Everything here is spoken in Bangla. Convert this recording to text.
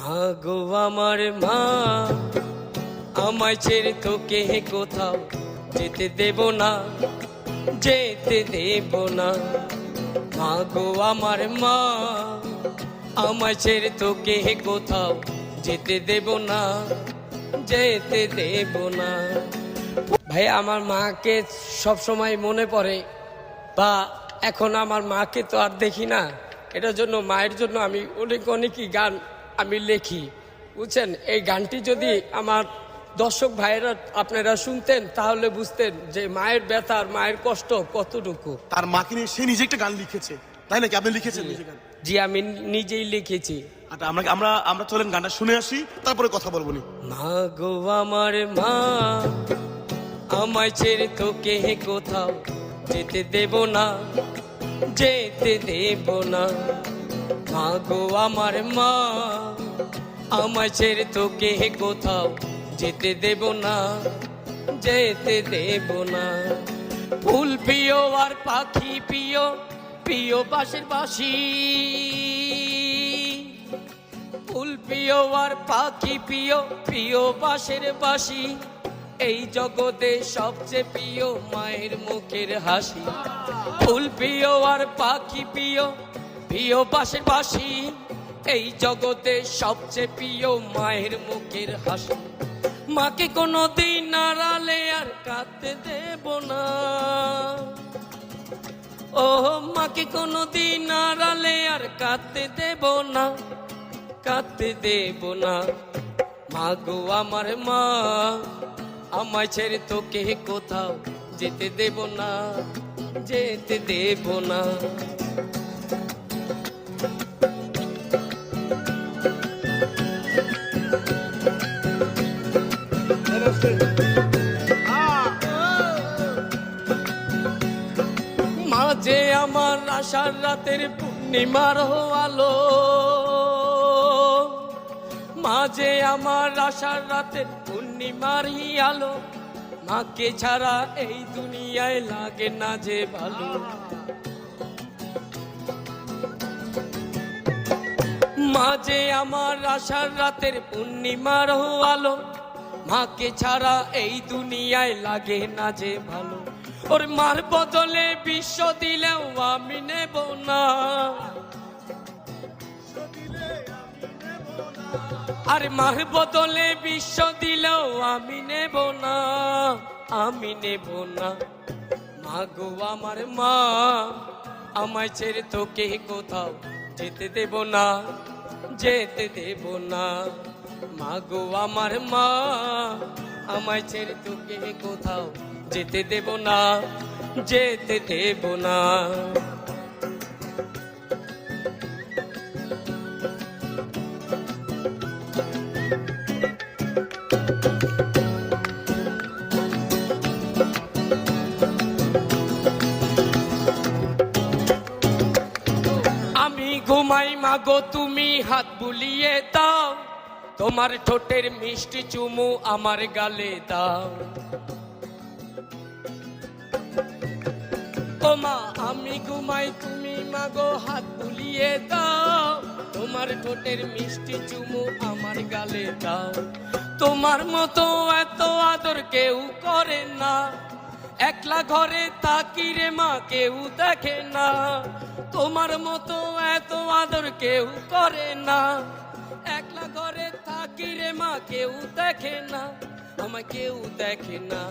মা গো আমার মা, আমায় ছেড়ে তোকে কোথাও যেতে দেব না, যেতে দেব না। মা গো আমার মা, আমায় ছেড়ে তোকে কোথাও যেতে দেব না, যেতে দেব না। ভাই আমার মাকে সব সময় মনে পড়ে, বা এখন আমার মাকে তো আর দেখি না, এটার জন্য মায়ের জন্য আমি অনেকই গান আমি লিখি, বুঝছেন। এই গানটি যদি আমার দর্শক ভাইয়েরা আপনারা শুনতেন তাহলে বুঝতেন যে মায়ের ব্যথা আর মায়ের কষ্ট কতটুকু। তার মাকে নিয়ে সে নিজে একটা গান লিখেছে, তাই নাকি? আপনি লিখেছেন নিজে গান? জি আমি নিজেই লিখেছি। আচ্ছা আমরা আমরা আমরা চলেন গানটা শুনে আসি, তারপরে কথা বলবো নি। মা গো আমার মা, আমায় ছেড়ে তোকে কোথাও যেতে দেব না, যেতে দেব না। মা গো আমার মা, আমায় ছেড়ে তোকে কোথাও যেতে দেব না, যেতে দেব না। ফুল প্রিয় আর পাখি প্রিয়, প্রিয় বাঁশের বাঁশি। ফুল প্রিয় আর পাখি প্রিয়, প্রিয় বাঁশের বাঁশি। এই জগতে সবচেয়ে প্রিয় মায়ের মুখের হাসি। ফুল প্রিয় আর পাখি প্রিয়, প্রিয় বাঁশের বাঁশি। এই জগতে সবচেয়ে প্রিয় মায়ের মুখের হাসি। মাকে কোনোদিন নাড়ালে আর কাঁদতে দেব না, ও মাকে কোনোদিন নাড়ালে আর কাঁদতে দেব না, কাঁদতে দেব না। মা গো আমার মা, আমায় ছেড়ে তোকে কোথাও যেতে দেব না, যেতে দেব না। মাঝে আমার আশার রাতের পূর্ণিমার আলো, মাঝে আমার আশার রাতের পূর্ণিমার আলো। মাকে ছাড়া এই দুনিয়ায় লাগে না যে ভালো। মাঝে আমার আশার রাতের পূর্ণিমার আলো। মাকে ছাড়া এই দুনিয়ায় লাগে না যে ভালো। ওর মার বদলে বিশ্ব দিলেও আমি নেব না, আর মার বদলে বিশ্ব দিলেও আমি নেব না, আমি নেব না। মা গো আমার মা, আমায় ছেড়ে তোকে কোথাও যেতে দেব না, যেতে দেব না। মা গো আমার মা, আমায় ছেড়ে তোকে কোথাও যেতে দেব না, যেতে দেব না। আমি ঘুমাই মাগো তুমি হাত বুলিয়ে দাও, তোমার ঠোঁটের মিষ্টি চুমু আমার গালে দাও। ও মা আমি ঘুমাই তুমি মাগো হাত বুলিয়ে দাও, তোমার ঠোঁটের মিষ্টি চুমু আমার গালে দাও। তোমার মতো এত আদর কেউ করে না, একলা ঘরে থাকি রে মা কেউ দেখে না। তোমার মতো এত আদর কেউ করে না, একলা ঘরে থাকি রে মা কেউ দেখে না, আমায় কেউ দেখে না।